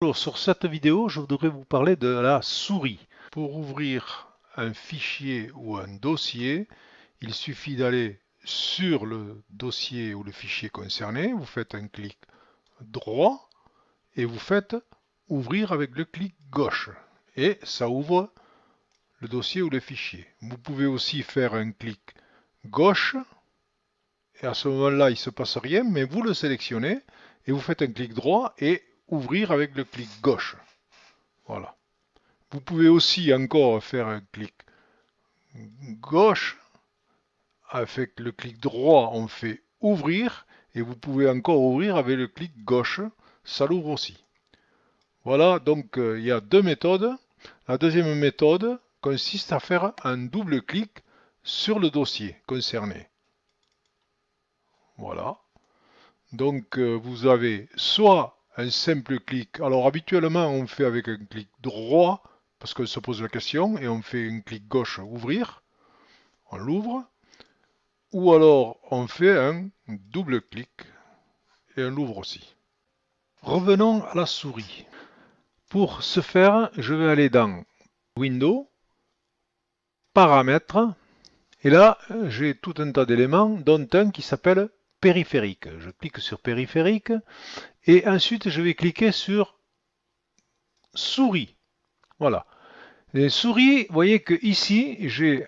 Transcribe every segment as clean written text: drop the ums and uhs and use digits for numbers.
Bonjour, sur cette vidéo, je voudrais vous parler de la souris. Pour ouvrir un fichier ou un dossier, il suffit d'aller sur le dossier ou le fichier concerné, vous faites un clic droit et vous faites ouvrir avec le clic gauche. Et ça ouvre le dossier ou le fichier. Vous pouvez aussi faire un clic gauche et à ce moment-là, il ne se passe rien, mais vous le sélectionnez et vous faites un clic droit et ouvrir avec le clic gauche. Voilà. Vous pouvez aussi encore faire un clic gauche. Avec le clic droit, on fait ouvrir. Et vous pouvez encore ouvrir avec le clic gauche. Ça l'ouvre aussi. Voilà, donc il y a deux méthodes. La deuxième méthode consiste à faire un double clic sur le dossier concerné. Voilà. Donc vous avez soit un simple clic. Alors habituellement on fait avec un clic droit parce qu'on se pose la question et on fait un clic gauche ouvrir. On l'ouvre. Ou alors on fait un double clic et on l'ouvre aussi. Revenons à la souris. Pour ce faire, je vais aller dans Windows, Paramètres, et là j'ai tout un tas d'éléments, dont un qui s'appelle Périphérique. Je clique sur Périphérique et ensuite je vais cliquer sur Souris. Voilà. Les souris, vous voyez que ici j'ai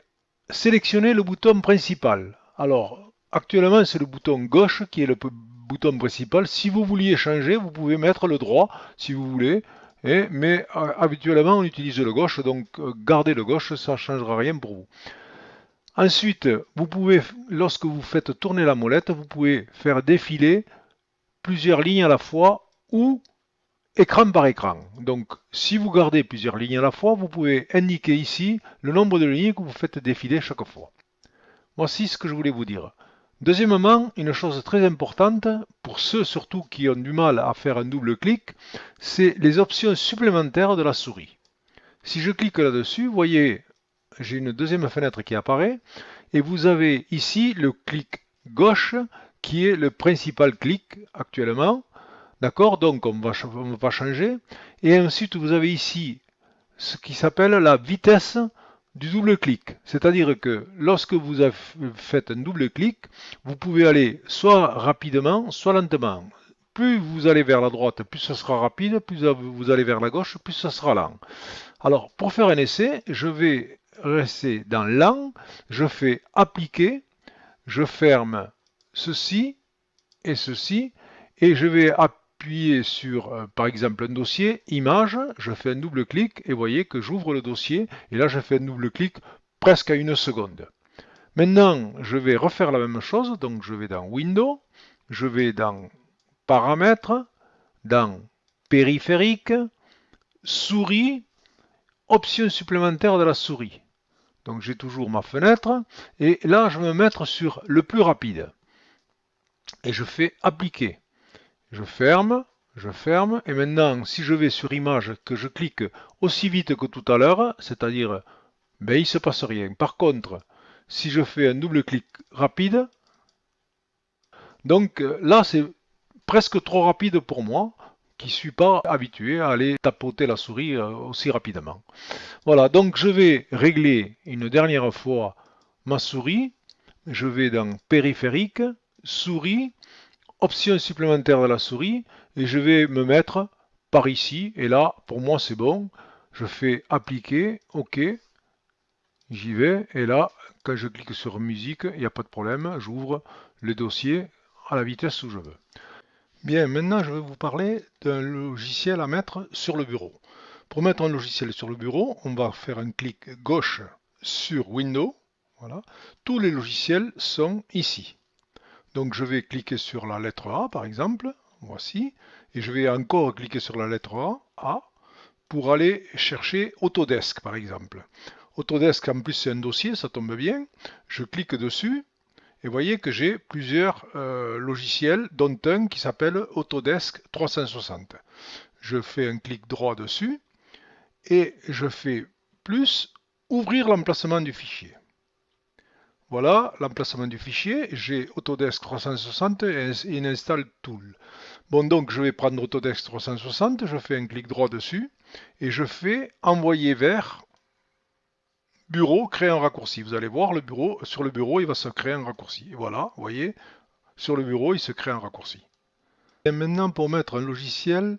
sélectionné le bouton principal. Alors actuellement c'est le bouton gauche qui est le bouton principal. Si vous vouliez changer, vous pouvez mettre le droit si vous voulez. Mais habituellement on utilise le gauche, donc gardez le gauche, ça ne changera rien pour vous. Ensuite, vous pouvez, lorsque vous faites tourner la molette, vous pouvez faire défiler plusieurs lignes à la fois ou écran par écran. Donc, si vous gardez plusieurs lignes à la fois, vous pouvez indiquer ici le nombre de lignes que vous faites défiler chaque fois. Voici ce que je voulais vous dire. Deuxièmement, une chose très importante, pour ceux surtout qui ont du mal à faire un double clic, c'est les options supplémentaires de la souris. Si je clique là-dessus, vous voyez, j'ai une deuxième fenêtre qui apparaît, et vous avez ici le clic gauche, qui est le principal clic actuellement. D'accord? Donc on va changer. Et ensuite, vous avez ici ce qui s'appelle la vitesse du double clic. C'est-à-dire que lorsque vous faites un double clic, vous pouvez aller soit rapidement, soit lentement. Plus vous allez vers la droite, plus ce sera rapide, plus vous allez vers la gauche, plus ce sera lent. Alors, pour faire un essai, je vais rester dans lent, je fais appliquer, je ferme ceci et ceci, et je vais appuyer sur, par exemple, un dossier, image, je fais un double clic, et vous voyez que j'ouvre le dossier, et là je fais un double clic presque à une seconde. Maintenant, je vais refaire la même chose, donc je vais dans Windows, je vais dans Paramètres, dans Périphérique, Souris, Options supplémentaires de la souris. Donc j'ai toujours ma fenêtre, et là je vais me mettre sur le plus rapide. Et je fais appliquer. Je ferme, et maintenant, si je vais sur image, que je clique aussi vite que tout à l'heure, c'est-à-dire, ben, il ne se passe rien. Par contre, si je fais un double clic rapide, donc là, c'est presque trop rapide pour moi, qui ne suis pas habitué à aller tapoter la souris aussi rapidement. Voilà, donc je vais régler une dernière fois ma souris. Je vais dans périphérique, souris, option supplémentaire de la souris, et je vais me mettre par ici. Et là, pour moi, c'est bon. Je fais appliquer, OK, j'y vais. Et là, quand je clique sur musique, il n'y a pas de problème. J'ouvre le dossier à la vitesse où je veux. Bien, maintenant, je vais vous parler d'un logiciel à mettre sur le bureau. Pour mettre un logiciel sur le bureau, on va faire un clic gauche sur Windows. Voilà. Tous les logiciels sont ici. Donc je vais cliquer sur la lettre A par exemple, voici, et je vais encore cliquer sur la lettre A, pour aller chercher Autodesk par exemple. Autodesk en plus c'est un dossier, ça tombe bien, je clique dessus, et vous voyez que j'ai plusieurs logiciels, dont un qui s'appelle Autodesk 360. Je fais un clic droit dessus, et je fais plus, ouvrir l'emplacement du fichier. Voilà l'emplacement du fichier, j'ai Autodesk 360 et une install tool. Bon, donc je vais prendre Autodesk 360, je fais un clic droit dessus et je fais envoyer vers bureau, créer un raccourci. Vous allez voir le bureau, sur le bureau, il va se créer un raccourci. Et voilà, vous voyez, sur le bureau, il se crée un raccourci. Et maintenant, pour mettre un logiciel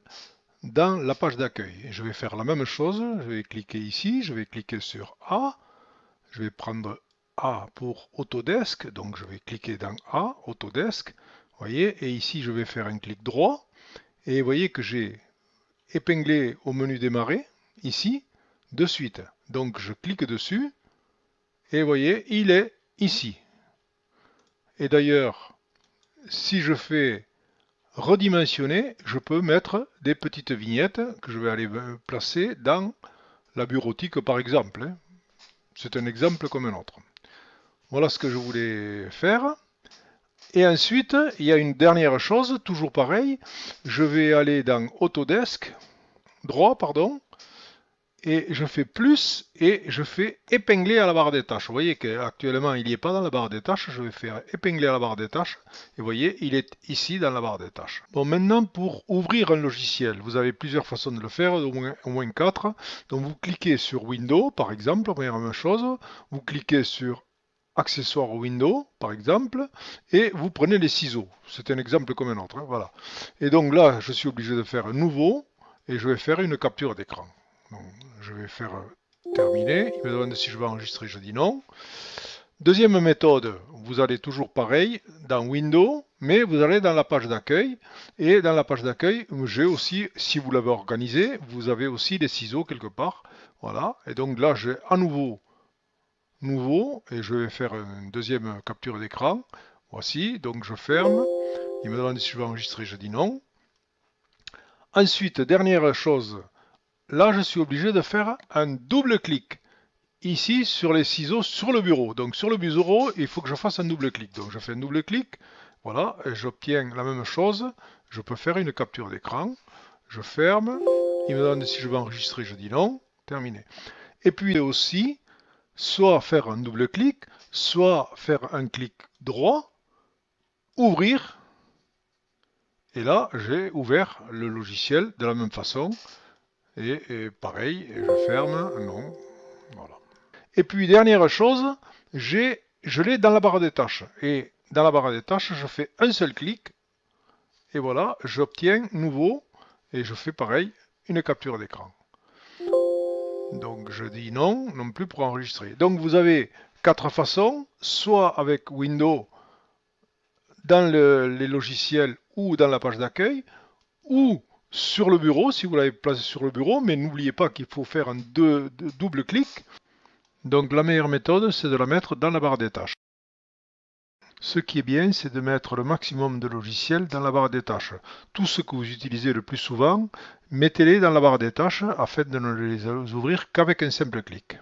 dans la page d'accueil, je vais faire la même chose. Je vais cliquer ici, je vais cliquer sur A. Je vais prendre A pour Autodesk. Donc, je vais cliquer dans A, Autodesk. Vous voyez, et ici, je vais faire un clic droit. Et vous voyez que j'ai épinglé au menu démarrer, ici, de suite. Donc, je clique dessus. Et vous voyez, il est ici. Et d'ailleurs, si je fais redimensionner, je peux mettre des petites vignettes que je vais aller placer dans la bureautique par exemple. C'est un exemple comme un autre. Voilà ce que je voulais faire. Et ensuite, il y a une dernière chose, toujours pareil. Je vais aller dans Autodesk, droit, pardon, et je fais plus et je fais épingler à la barre des tâches. Vous voyez qu'actuellement il n'y est pas dans la barre des tâches, je vais faire épingler à la barre des tâches et vous voyez il est ici dans la barre des tâches. Bon, maintenant pour ouvrir un logiciel, vous avez plusieurs façons de le faire, au moins 4. Donc vous cliquez sur Windows par exemple, première même chose, vous cliquez sur accessoires Windows par exemple et vous prenez les ciseaux. C'est un exemple comme un autre, hein, voilà. Et donc là je suis obligé de faire un nouveau et je vais faire une capture d'écran. Donc, je vais faire terminer. Il me demande si je vais enregistrer, je dis non. Deuxième méthode, vous allez toujours pareil dans Windows, mais vous allez dans la page d'accueil. Et dans la page d'accueil, j'ai aussi, si vous l'avez organisé, vous avez aussi des ciseaux quelque part. Voilà. Et donc là, j'ai à nouveau, et je vais faire une deuxième capture d'écran. Voici, donc je ferme. Il me demande si je vais enregistrer, je dis non. Ensuite, dernière chose, là, je suis obligé de faire un double clic ici sur les ciseaux sur le bureau. Donc sur le bureau, il faut que je fasse un double clic. Donc je fais un double clic, voilà, et j'obtiens la même chose. Je peux faire une capture d'écran. Je ferme. Il me demande si je vais enregistrer, je dis non. Terminé. Et puis aussi, soit faire un double clic, soit faire un clic droit, ouvrir. Et là, j'ai ouvert le logiciel de la même façon. Et pareil, je ferme, non, voilà. Et puis dernière chose, je l'ai dans la barre des tâches. Et dans la barre des tâches, je fais un seul clic, et voilà, j'obtiens nouveau, et je fais pareil, une capture d'écran. Donc je dis non, non plus pour enregistrer. Donc vous avez 4 façons, soit avec Windows dans les logiciels ou dans la page d'accueil, ou sur le bureau, si vous l'avez placé sur le bureau, mais n'oubliez pas qu'il faut faire un double clic. Donc la meilleure méthode, c'est de la mettre dans la barre des tâches. Ce qui est bien, c'est de mettre le maximum de logiciels dans la barre des tâches. Tout ce que vous utilisez le plus souvent, mettez-les dans la barre des tâches afin de ne les ouvrir qu'avec un simple clic.